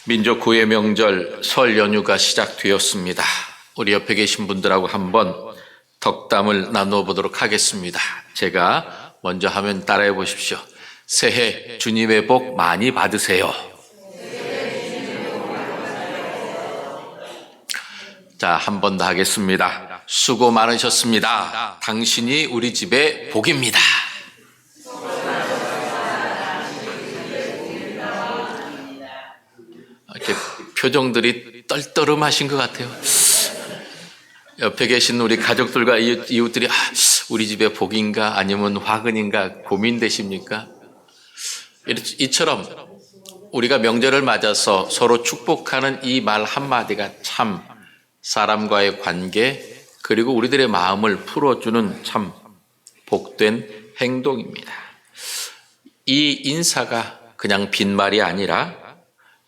민족 구의 명절 설 연휴가 시작되었습니다. 우리 옆에 계신 분들하고 한번 덕담을 나누어 보도록 하겠습니다. 제가 먼저 하면 따라해 보십시오. 새해 주님의 복 많이 받으세요. 자, 한 번 더 하겠습니다. 수고 많으셨습니다. 당신이 우리 집의 복입니다. 이렇게 표정들이 떨떠름하신 것 같아요. 옆에 계신 우리 가족들과 이웃들이 우리 집의 복인가 아니면 화근인가 고민되십니까? 이처럼 우리가 명절을 맞아서 서로 축복하는 이 말 한마디가 참 사람과의 관계 그리고 우리들의 마음을 풀어주는 참 복된 행동입니다. 이 인사가 그냥 빈말이 아니라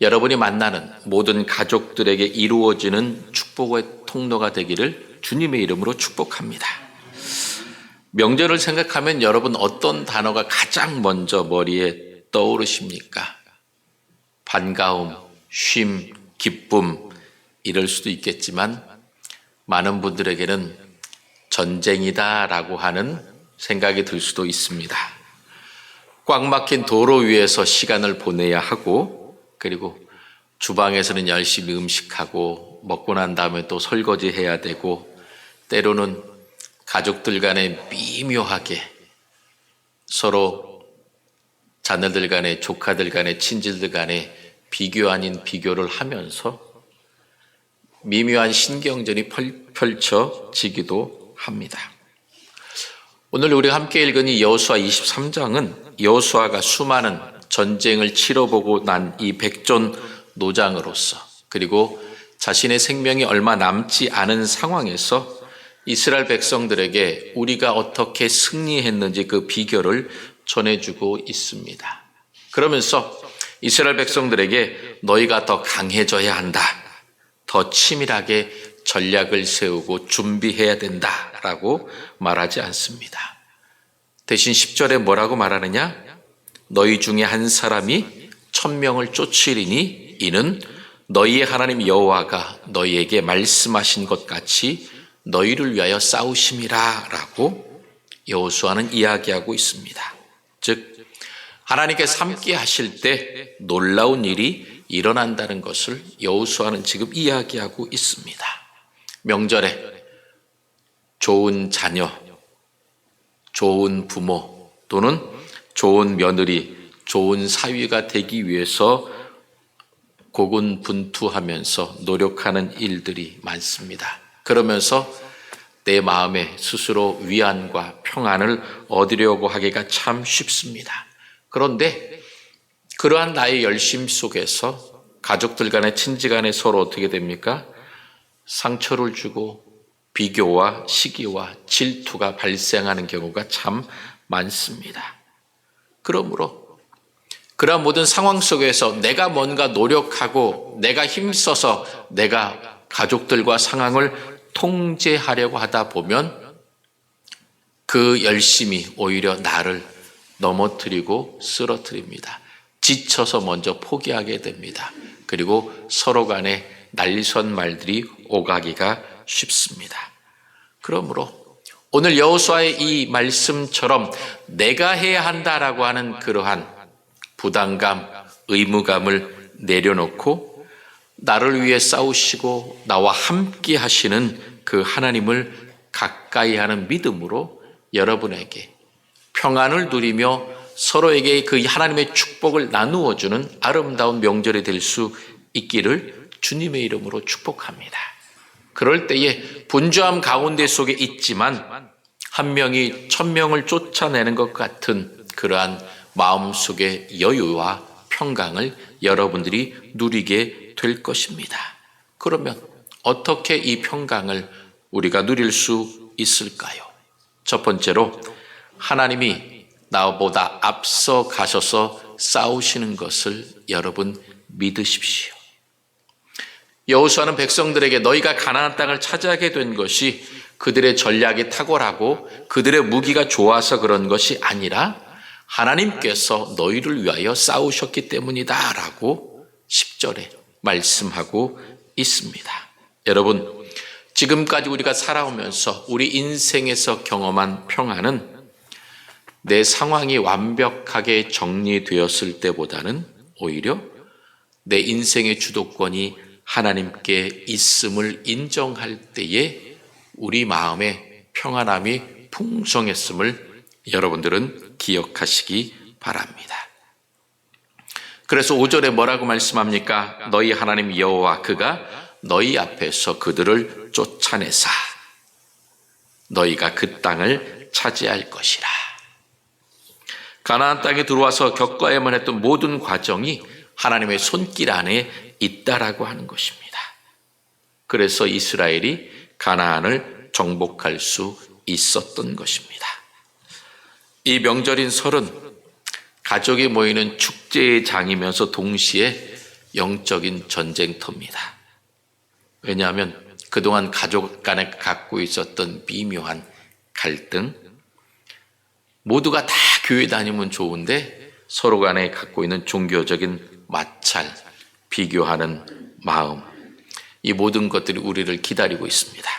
여러분이 만나는 모든 가족들에게 이루어지는 축복의 통로가 되기를 주님의 이름으로 축복합니다. 명절을 생각하면 여러분 어떤 단어가 가장 먼저 머리에 떠오르십니까? 반가움, 쉼, 기쁨 이럴 수도 있겠지만 많은 분들에게는 전쟁이다라고 하는 생각이 들 수도 있습니다. 꽉 막힌 도로 위에서 시간을 보내야 하고 그리고 주방에서는 열심히 음식하고 먹고 난 다음에 또 설거지해야 되고 때로는 가족들 간에 미묘하게 서로 자녀들 간에 조카들 간에 친지들 간에 비교 아닌 비교를 하면서 미묘한 신경전이 펼쳐지기도 합니다. 오늘 우리가 함께 읽은 이 여호수아 23장은 여호수아가 수많은 전쟁을 치러보고 난 이 백전 노장으로서 그리고 자신의 생명이 얼마 남지 않은 상황에서 이스라엘 백성들에게 우리가 어떻게 승리했는지 그 비결을 전해주고 있습니다. 그러면서 이스라엘 백성들에게 너희가 더 강해져야 한다. 더 치밀하게 전략을 세우고 준비해야 된다라고 말하지 않습니다. 대신 10절에 뭐라고 말하느냐? 너희 중에 한 사람이 1000명을 쫓으리니 이는 너희의 하나님 여호와가 너희에게 말씀하신 것 같이 너희를 위하여 싸우심이라 라고 여호수아는 이야기하고 있습니다. 즉 하나님께서 함께 하실 때 놀라운 일이 일어난다는 것을 여호수아는 지금 이야기하고 있습니다. 명절에 좋은 자녀, 좋은 부모 또는 좋은 며느리, 좋은 사위가 되기 위해서 고군분투하면서 노력하는 일들이 많습니다. 그러면서 내 마음에 스스로 위안과 평안을 얻으려고 하기가 참 쉽습니다. 그런데 그러한 나의 열심 속에서 가족들 간에 친지 간에 서로 어떻게 됩니까? 상처를 주고 비교와 시기와 질투가 발생하는 경우가 참 많습니다. 그러므로 그러한 모든 상황 속에서 내가 뭔가 노력하고 내가 힘써서 내가 가족들과 상황을 통제하려고 하다 보면 그 열심이 오히려 나를 넘어뜨리고 쓰러뜨립니다. 지쳐서 먼저 포기하게 됩니다. 그리고 서로 간에 난리선 말들이 오가기가 쉽습니다. 그러므로 오늘 여호수아의 이 말씀처럼 내가 해야 한다라고 하는 그러한 부담감, 의무감을 내려놓고 나를 위해 싸우시고 나와 함께 하시는 그 하나님을 가까이 하는 믿음으로 여러분에게 평안을 누리며 서로에게 그 하나님의 축복을 나누어주는 아름다운 명절이 될 수 있기를 주님의 이름으로 축복합니다. 그럴 때에 분주함 가운데 속에 있지만 한 명이 1000명을 쫓아내는 것 같은 그러한 마음속의 여유와 평강을 여러분들이 누리게 될 것입니다. 그러면 어떻게 이 평강을 우리가 누릴 수 있을까요? 첫 번째로 하나님이 나보다 앞서 가셔서 싸우시는 것을 여러분 믿으십시오. 여호수아는 백성들에게 너희가 가나안 땅을 차지하게 된 것이 그들의 전략이 탁월하고 그들의 무기가 좋아서 그런 것이 아니라 하나님께서 너희를 위하여 싸우셨기 때문이다 라고 10절에 말씀하고 있습니다. 여러분, 지금까지 우리가 살아오면서 우리 인생에서 경험한 평안은 내 상황이 완벽하게 정리되었을 때보다는 오히려 내 인생의 주도권이 하나님께 있음을 인정할 때에 우리 마음의 평안함이 풍성했음을 여러분들은 기억하시기 바랍니다. 그래서 5절에 뭐라고 말씀합니까? 너희 하나님 여호와 그가 너희 앞에서 그들을 쫓아내사 너희가 그 땅을 차지할 것이라. 가나안 땅에 들어와서 겪어야만 했던 모든 과정이 하나님의 손길 안에 있다라고 하는 것입니다. 그래서 이스라엘이 가나안을 정복할 수 있었던 것입니다. 이 명절인 설은 가족이 모이는 축제의 장이면서 동시에 영적인 전쟁터입니다. 왜냐하면 그동안 가족 간에 갖고 있었던 미묘한 갈등, 모두가 다 교회 다니면 좋은데 서로 간에 갖고 있는 종교적인 마찰, 비교하는 마음, 이 모든 것들이 우리를 기다리고 있습니다.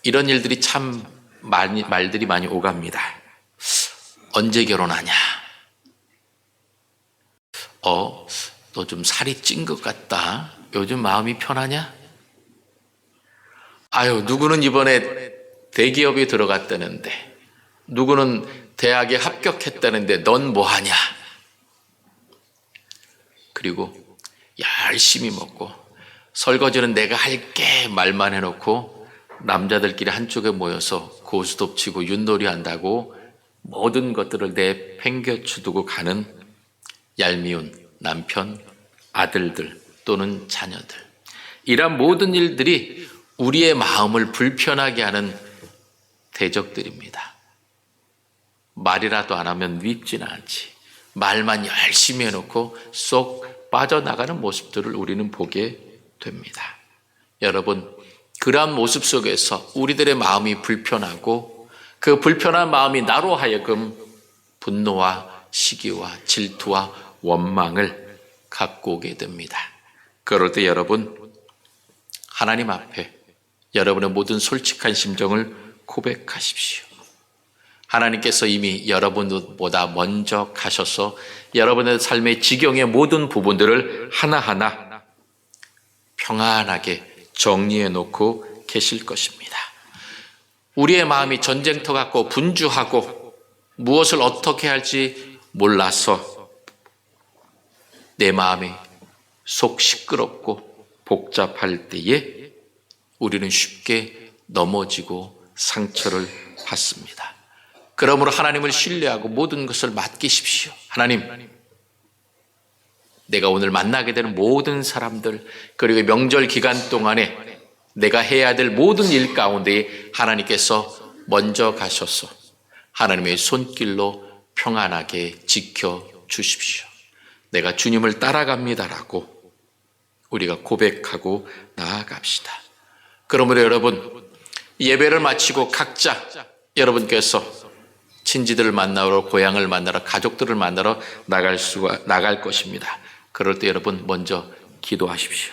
이런 일들이 참 말들이 많이 오갑니다. 언제 결혼하냐? 너 좀 살이 찐 것 같다. 요즘 마음이 편하냐? 아유, 누구는 이번에 대기업에 들어갔다는데, 누구는 대학에 합격했다는데 넌 뭐하냐? 그리고 열심히 먹고 설거지는 내가 할게 말만 해놓고 남자들끼리 한쪽에 모여서 고스톱치고 윷놀이 한다고 모든 것들을 내팽개쳐두고 가는 얄미운 남편, 아들들 또는 자녀들, 이러한 모든 일들이 우리의 마음을 불편하게 하는 대적들입니다. 말이라도 안 하면 밉지는 않지. 말만 열심히 해놓고 쏙 빠져나가는 모습들을 우리는 보게 됩니다. 여러분, 그러한 모습 속에서 우리들의 마음이 불편하고 그 불편한 마음이 나로 하여금 분노와 시기와 질투와 원망을 갖고 오게 됩니다. 그럴 때 여러분, 하나님 앞에 여러분의 모든 솔직한 심정을 고백하십시오. 하나님께서 이미 여러분보다 먼저 가셔서 여러분의 삶의 지경의 모든 부분들을 하나하나 평안하게 정리해 놓고 계실 것입니다. 우리의 마음이 전쟁터 같고 분주하고 무엇을 어떻게 할지 몰라서 내 마음이 속 시끄럽고 복잡할 때에 우리는 쉽게 넘어지고 상처를 받습니다. 그러므로 하나님을 신뢰하고 모든 것을 맡기십시오. 하나님, 내가 오늘 만나게 되는 모든 사람들, 그리고 명절 기간 동안에 내가 해야 될 모든 일 가운데 하나님께서 먼저 가셔서 하나님의 손길로 평안하게 지켜주십시오. 내가 주님을 따라갑니다라고 우리가 고백하고 나아갑시다. 그러므로 여러분, 예배를 마치고 각자 여러분께서 친지들을 만나러, 고향을 만나러, 가족들을 만나러 나갈 것입니다. 그럴 때 여러분 먼저 기도하십시오.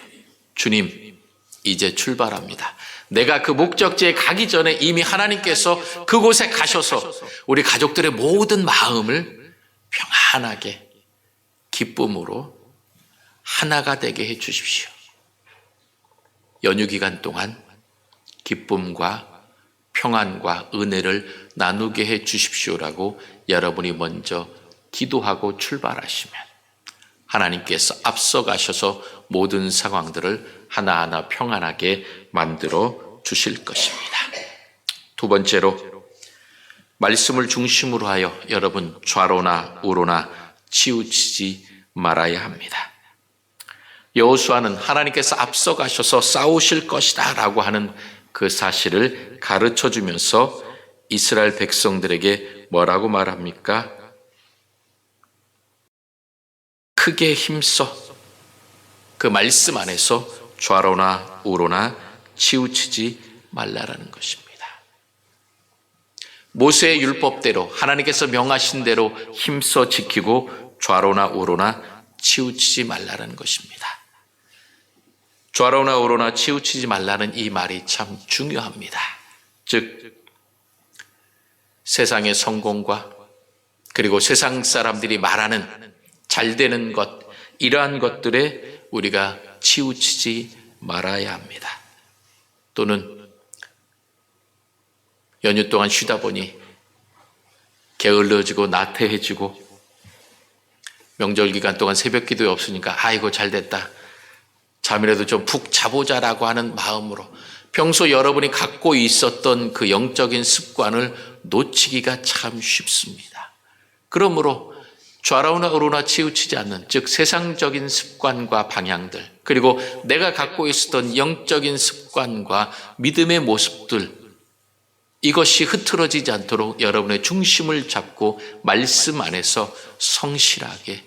주님, 이제 출발합니다. 내가 그 목적지에 가기 전에 이미 하나님께서 그곳에 가셔서 우리 가족들의 모든 마음을 평안하게 기쁨으로 하나가 되게 해 주십시오. 연휴 기간 동안 기쁨과 평안과 은혜를 나누게 해 주십시오라고 여러분이 먼저 기도하고 출발하시면 하나님께서 앞서가셔서 모든 상황들을 하나하나 평안하게 만들어 주실 것입니다. 두 번째로, 말씀을 중심으로 하여 여러분 좌로나 우로나 치우치지 말아야 합니다. 여호수아는 하나님께서 앞서가셔서 싸우실 것이다 라고 하는 그 사실을 가르쳐주면서 이스라엘 백성들에게 뭐라고 말합니까? 크게 힘써 그 말씀 안에서 좌로나 우로나 치우치지 말라라는 것입니다. 모세의 율법대로 하나님께서 명하신 대로 힘써 지키고 좌로나 우로나 치우치지 말라는 것입니다. 좌로나 우로나 치우치지 말라는 이 말이 참 중요합니다. 즉 세상의 성공과 그리고 세상 사람들이 말하는 잘 되는 것, 이러한 것들에 우리가 치우치지 말아야 합니다. 또는 연휴 동안 쉬다 보니 게을러지고 나태해지고 명절 기간 동안 새벽 기도에 없으니까 아이고 잘 됐다, 잠이라도 좀 푹 자보자라고 하는 마음으로 평소 여러분이 갖고 있었던 그 영적인 습관을 놓치기가 참 쉽습니다. 그러므로 좌로나 우로나 치우치지 않는, 즉 세상적인 습관과 방향들, 그리고 내가 갖고 있었던 영적인 습관과 믿음의 모습들, 이것이 흐트러지지 않도록 여러분의 중심을 잡고 말씀 안에서 성실하게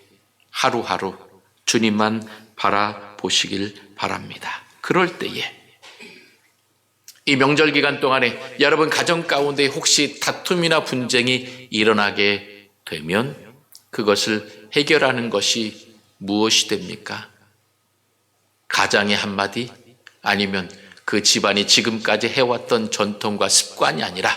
하루하루 주님만 바라보시길 바랍니다. 그럴 때에 이 명절 기간 동안에 여러분 가정 가운데 혹시 다툼이나 분쟁이 일어나게 되면 그것을 해결하는 것이 무엇이 됩니까? 가장의 한마디, 아니면 그 집안이 지금까지 해왔던 전통과 습관이 아니라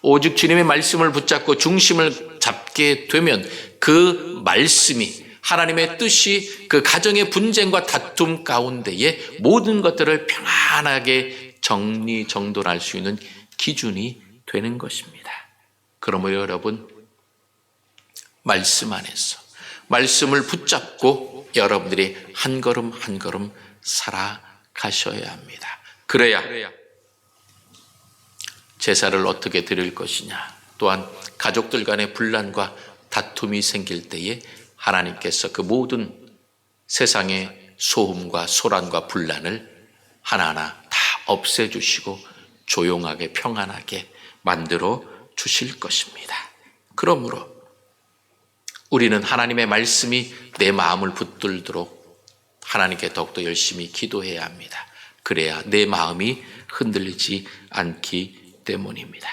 오직 주님의 말씀을 붙잡고 중심을 잡게 되면 그 말씀이, 하나님의 뜻이 그 가정의 분쟁과 다툼 가운데에 모든 것들을 평안하게 정리정돈할 수 있는 기준이 되는 것입니다. 그러므로 여러분, 말씀 안에서 말씀을 붙잡고 여러분들이 한 걸음 한 걸음 살아가셔야 합니다. 그래야 제사를 어떻게 드릴 것이냐, 또한 가족들 간의 분란과 다툼이 생길 때에 하나님께서 그 모든 세상의 소음과 소란과 분란을 하나하나 다 없애주시고 조용하게 평안하게 만들어 주실 것입니다. 그러므로 우리는 하나님의 말씀이 내 마음을 붙들도록 하나님께 더욱더 열심히 기도해야 합니다. 그래야 내 마음이 흔들리지 않기 때문입니다.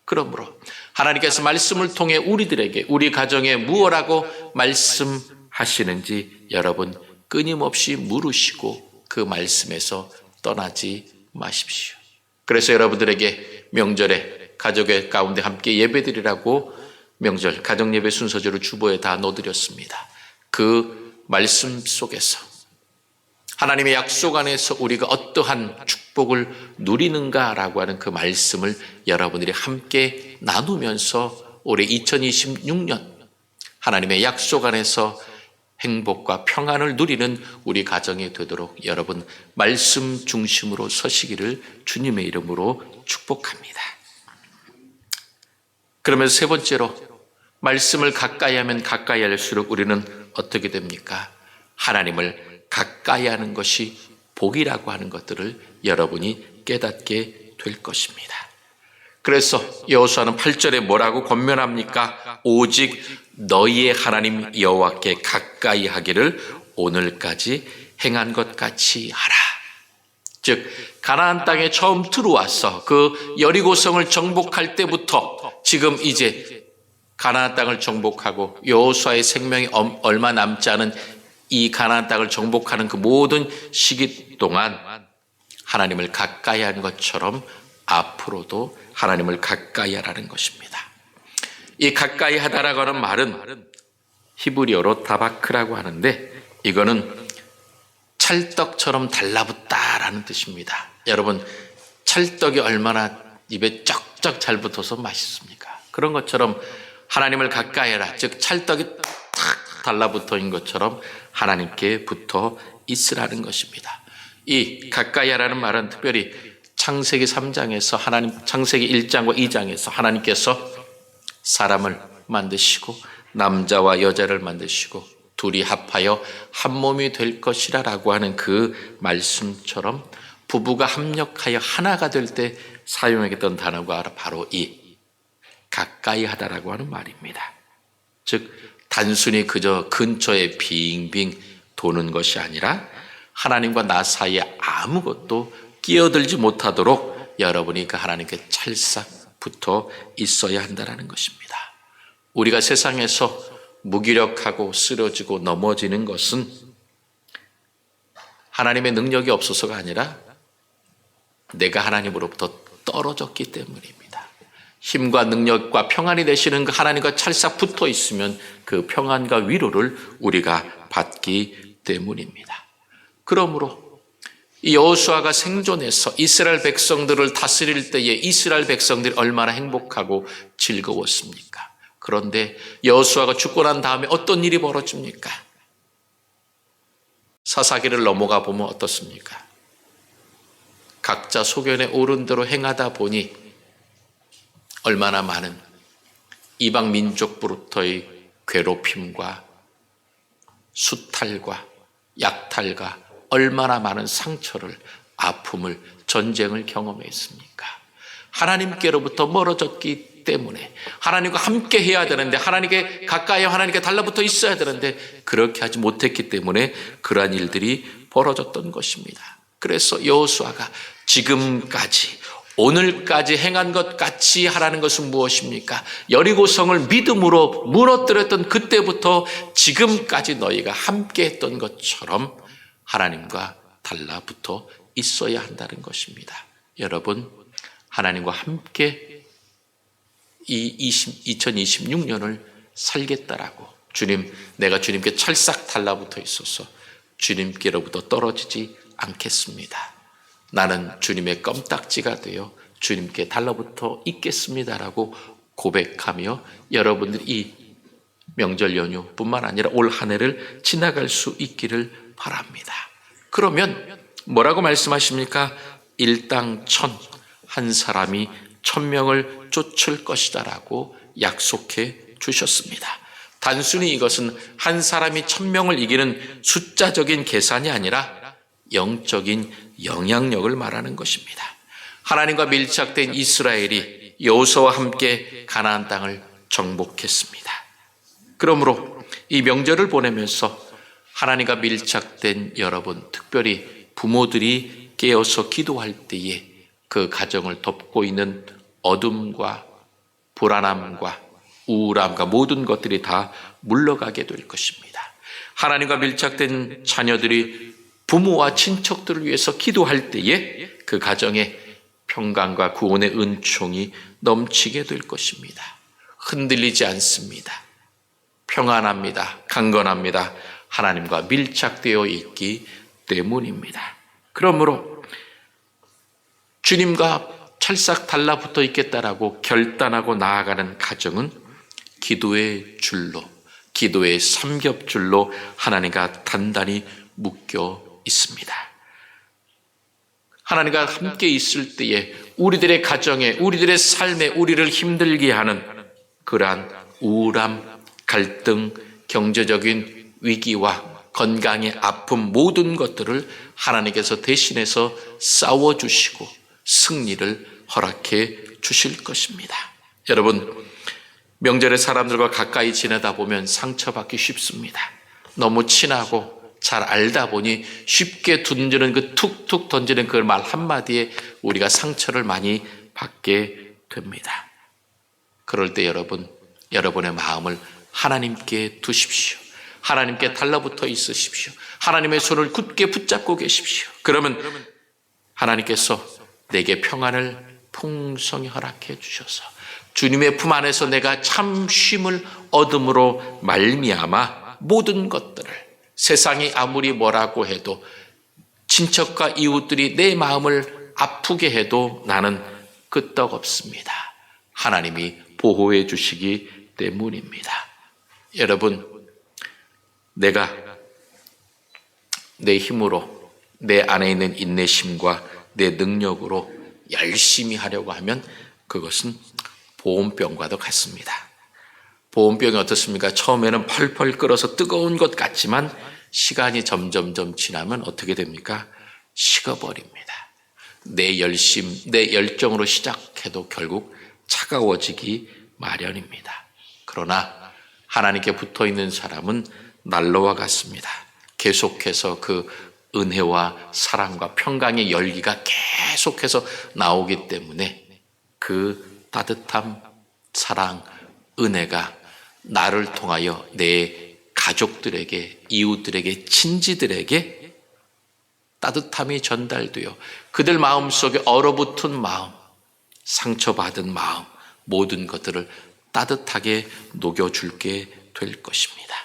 그러므로 하나님께서 말씀을 통해 우리들에게, 우리 가정에 무엇라고 말씀하시는지 여러분 끊임없이 물으시고 그 말씀에서 떠나지 마십시오. 그래서 여러분들에게 명절에 가족의 가운데 함께 예배드리라고 명절 가정예배 순서대로 주보에 다 넣어드렸습니다. 그 말씀 속에서 하나님의 약속 안에서 우리가 어떠한 축복을 누리는가라고 하는 그 말씀을 여러분들이 함께 나누면서 올해 2026년 하나님의 약속 안에서 행복과 평안을 누리는 우리 가정이 되도록 여러분 말씀 중심으로 서시기를 주님의 이름으로 축복합니다. 그러면서 세 번째로, 말씀을 가까이 하면 가까이 할수록 우리는 어떻게 됩니까? 하나님을 가까이 하는 것이 복이라고 하는 것들을 여러분이 깨닫게 될 것입니다. 그래서 여호수아는 8절에 뭐라고 권면합니까? 오직 너희의 하나님 여호와께 가까이 하기를 오늘까지 행한 것 같이 하라. 즉 가나안 땅에 처음 들어와서 그 여리고성을 정복할 때부터 지금 이제 가나안 땅을 정복하고 여호수아의 생명이 얼마 남지 않은 이 가나안 땅을 정복하는 그 모든 시기 동안 하나님을 가까이 하는 것처럼 앞으로도 하나님을 가까이 하라는 것입니다. 이 가까이 하다라고 하는 말은 히브리어로 다바크라고 하는데 이거는 찰떡처럼 달라붙다라는 뜻입니다. 여러분, 찰떡이 얼마나 입에 쩍쩍 잘 붙어서 맛있습니까? 그런 것처럼 하나님을 가까이 해라, 즉 찰떡이 탁 달라붙어 있는 것처럼 하나님께 붙어 있으라는 것입니다. 이 가까이 하라는 말은 특별히 창세기 3장에서 창세기 1장과 2장에서 하나님께서 사람을 만드시고 남자와 여자를 만드시고 둘이 합하여 한 몸이 될 것이라고 하는 그 말씀처럼 부부가 합력하여 하나가 될 때 사용했던 단어가 바로 이 가까이 하다라고 하는 말입니다. 즉 단순히 그저 근처에 빙빙 도는 것이 아니라 하나님과 나 사이에 아무것도 끼어들지 못하도록 여러분이 그 하나님께 찰싹 붙어 있어야 한다는 것입니다. 우리가 세상에서 무기력하고 쓰러지고 넘어지는 것은 하나님의 능력이 없어서가 아니라 내가 하나님으로부터 떨어졌기 때문입니다. 힘과 능력과 평안이 되시는 그 하나님과 찰싹 붙어 있으면 그 평안과 위로를 우리가 받기 때문입니다. 그러므로 이 여호수아가 생존해서 이스라엘 백성들을 다스릴 때에 이스라엘 백성들이 얼마나 행복하고 즐거웠습니까? 그런데 여호수아가 죽고 난 다음에 어떤 일이 벌어집니까? 사사기를 넘어가 보면 어떻습니까? 각자 소견에 오른 대로 행하다 보니 얼마나 많은 이방 민족부로부터의 괴롭힘과 수탈과 약탈과 얼마나 많은 상처를, 아픔을, 전쟁을 경험했습니까? 하나님께로부터 멀어졌기 때문에 하나님과 함께 해야 되는데, 하나님께 가까이 하나님께 달라붙어 있어야 되는데 그렇게 하지 못했기 때문에 그러한 일들이 벌어졌던 것입니다. 그래서 여호수아가 지금까지 오늘까지 행한 것 같이 하라는 것은 무엇입니까? 여리고성을 믿음으로 무너뜨렸던 그때부터 지금까지 너희가 함께 했던 것처럼 하나님과 달라붙어 있어야 한다는 것입니다. 여러분, 하나님과 함께 이 2026년을 살겠다라고, 주님, 내가 주님께 찰싹 달라붙어 있어서 주님께로부터 떨어지지 않겠습니다. 나는 주님의 껌딱지가 되어 주님께 달라붙어 있겠습니다라고 고백하며 여러분들이 이 명절 연휴뿐만 아니라 올 한 해를 지나갈 수 있기를 바랍니다. 그러면 뭐라고 말씀하십니까? 일당 천, 한 사람이 1000명을 쫓을 것이다라고 약속해 주셨습니다. 단순히 이것은 한 사람이 1000명을 이기는 숫자적인 계산이 아니라 영적인 영향력을 말하는 것입니다. 하나님과 밀착된 이스라엘이 여호수아와 함께 가나안 땅을 정복했습니다. 그러므로 이 명절을 보내면서 하나님과 밀착된 여러분, 특별히 부모들이 깨어서 기도할 때에 그 가정을 덮고 있는 어둠과 불안함과 우울함과 모든 것들이 다 물러가게 될 것입니다. 하나님과 밀착된 자녀들이 부모와 친척들을 위해서 기도할 때에 그 가정에 평강과 구원의 은총이 넘치게 될 것입니다. 흔들리지 않습니다. 평안합니다. 강건합니다. 하나님과 밀착되어 있기 때문입니다. 그러므로 주님과 찰싹 달라붙어 있겠다라고 결단하고 나아가는 가정은 기도의 줄로, 기도의 삼겹줄로 하나님과 단단히 묶여 있습니다. 하나님과 함께 있을 때에 우리들의 가정에, 우리들의 삶에 우리를 힘들게 하는 그러한 우울함, 갈등, 경제적인 위기와 건강의 아픔, 모든 것들을 하나님께서 대신해서 싸워주시고 승리를 허락해 주실 것입니다. 여러분, 명절에 사람들과 가까이 지내다 보면 상처받기 쉽습니다. 너무 친하고 잘 알다 보니 쉽게 던지는 그 툭툭 던지는 그 말 한마디에 우리가 상처를 많이 받게 됩니다. 그럴 때 여러분, 여러분의 마음을 하나님께 두십시오. 하나님께 달라붙어 있으십시오. 하나님의 손을 굳게 붙잡고 계십시오. 그러면 하나님께서 내게 평안을 풍성히 허락해 주셔서 주님의 품 안에서 내가 참 쉼을 얻음으로 말미암아 모든 것들을, 세상이 아무리 뭐라고 해도, 친척과 이웃들이 내 마음을 아프게 해도 나는 끄떡없습니다. 하나님이 보호해 주시기 때문입니다. 여러분, 내가 내 힘으로, 내 안에 있는 인내심과 내 능력으로 열심히 하려고 하면 그것은 보온병과도 같습니다. 보온병이 어떻습니까? 처음에는 펄펄 끓어서 뜨거운 것 같지만 시간이 점점점 지나면 어떻게 됩니까? 식어버립니다. 내 열심, 내 열정으로 시작해도 결국 차가워지기 마련입니다. 그러나 하나님께 붙어있는 사람은 난로와 같습니다. 계속해서 그 은혜와 사랑과 평강의 열기가 계속해서 나오기 때문에 그 따뜻함, 사랑, 은혜가 나를 통하여 내 가족들에게, 이웃들에게, 친지들에게 따뜻함이 전달되어 그들 마음속에 얼어붙은 마음, 상처받은 마음, 모든 것들을 따뜻하게 녹여줄게 될 것입니다.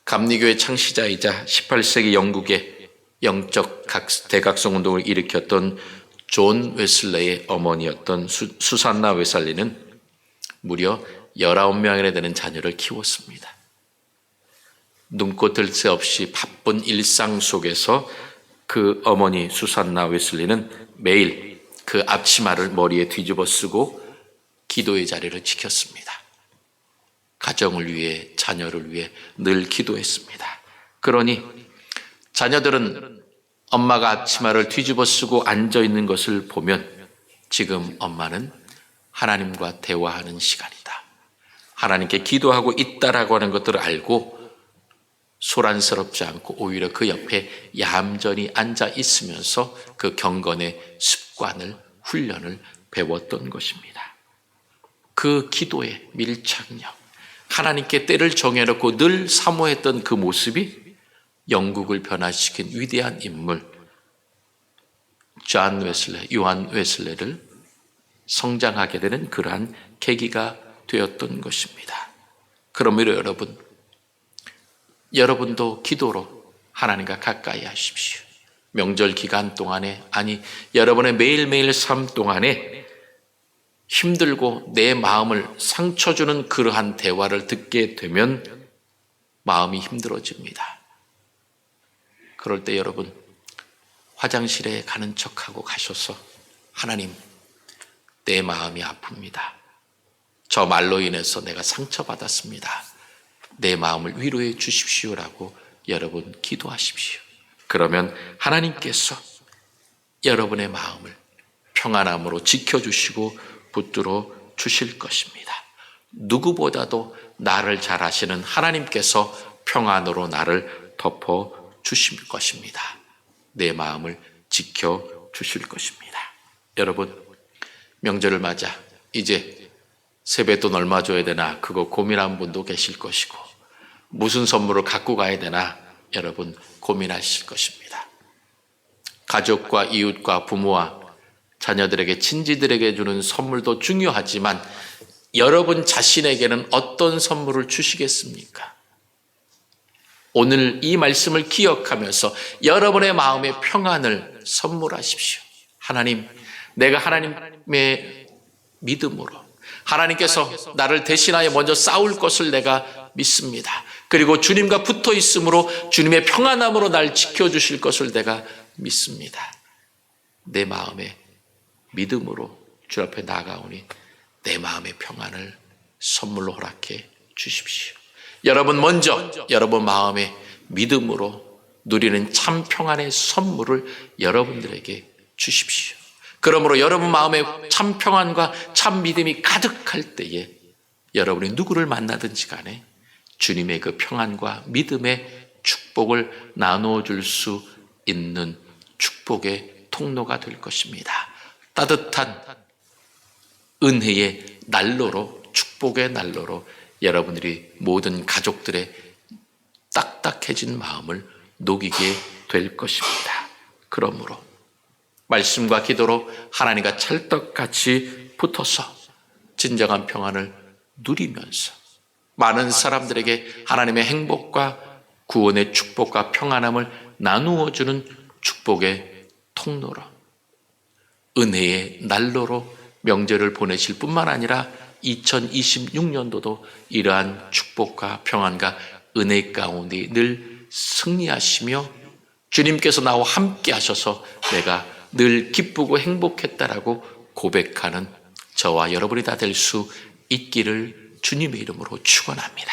감리교의 창시자이자 18세기 영국의 영적 대각성 운동을 일으켰던 존 웨슬레의 어머니였던 수산나 웨슬리는 무려 19명이나 되는 자녀를 키웠습니다. 눈코 뜰 새 없이 바쁜 일상 속에서 그 어머니 수산나 웨슬리는 매일 그 앞치마를 머리에 뒤집어 쓰고 기도의 자리를 지켰습니다. 가정을 위해, 자녀를 위해 늘 기도했습니다. 그러니 자녀들은 엄마가 앞치마를 뒤집어 쓰고 앉아 있는 것을 보면 지금 엄마는 하나님과 대화하는 시간이다, 하나님께 기도하고 있다라고 하는 것들을 알고 소란스럽지 않고 오히려 그 옆에 얌전히 앉아 있으면서 그 경건의 습관을, 훈련을 배웠던 것입니다. 그 기도의 밀착력, 하나님께 때를 정해놓고 늘 사모했던 그 모습이 영국을 변화시킨 위대한 인물 존 웨슬레, 요한 웨슬레를 성장하게 되는 그러한 계기가 되었던 것입니다. 그러므로 여러분도 기도로 하나님과 가까이 하십시오. 명절 기간 동안에, 아니 여러분의 매일매일 삶 동안에 힘들고 내 마음을 상처 주는 그러한 대화를 듣게 되면 마음이 힘들어집니다. 그럴 때 여러분 화장실에 가는 척하고 가셔서 하나님, 내 마음이 아픕니다. 저 말로 인해서 내가 상처받았습니다. 내 마음을 위로해 주십시오라고 여러분 기도하십시오. 그러면 하나님께서 여러분의 마음을 평안함으로 지켜주시고 붙들어 주실 것입니다. 누구보다도 나를 잘 아시는 하나님께서 평안으로 나를 덮어 주실 것입니다. 내 마음을 지켜 주실 것입니다. 여러분, 명절을 맞아 이제 세뱃돈 얼마 줘야 되나 그거 고민한 분도 계실 것이고, 무슨 선물을 갖고 가야 되나 여러분 고민하실 것입니다. 가족과 이웃과 부모와 자녀들에게, 친지들에게 주는 선물도 중요하지만 여러분 자신에게는 어떤 선물을 주시겠습니까? 오늘 이 말씀을 기억하면서 여러분의 마음의 평안을 선물하십시오. 하나님, 내가 하나님의 믿음으로, 하나님께서 나를 대신하여 먼저 싸울 것을 내가 믿습니다. 그리고 주님과 붙어 있으므로 주님의 평안함으로 날 지켜주실 것을 내가 믿습니다. 내 마음의 믿음으로 주 앞에 나아가오니 내 마음의 평안을 선물로 허락해 주십시오. 여러분 먼저 여러분 마음의 믿음으로 누리는 참 평안의 선물을 여러분들에게 주십시오. 그러므로 여러분 마음에 참 평안과 참 믿음이 가득할 때에 여러분이 누구를 만나든지 간에 주님의 그 평안과 믿음의 축복을 나누어 줄 수 있는 축복의 통로가 될 것입니다. 따뜻한 은혜의 난로로, 축복의 난로로 여러분들이 모든 가족들의 딱딱해진 마음을 녹이게 될 것입니다. 그러므로 말씀과 기도로 하나님과 찰떡같이 붙어서 진정한 평안을 누리면서 많은 사람들에게 하나님의 행복과 구원의 축복과 평안함을 나누어주는 축복의 통로로, 은혜의 난로로 명절을 보내실 뿐만 아니라 2026년도도 이러한 축복과 평안과 은혜 가운데 늘 승리하시며 주님께서 나와 함께 하셔서 내가 늘 기쁘고 행복했다라고 고백하는 저와 여러분이 다 될 수 있기를 주님의 이름으로 축원합니다.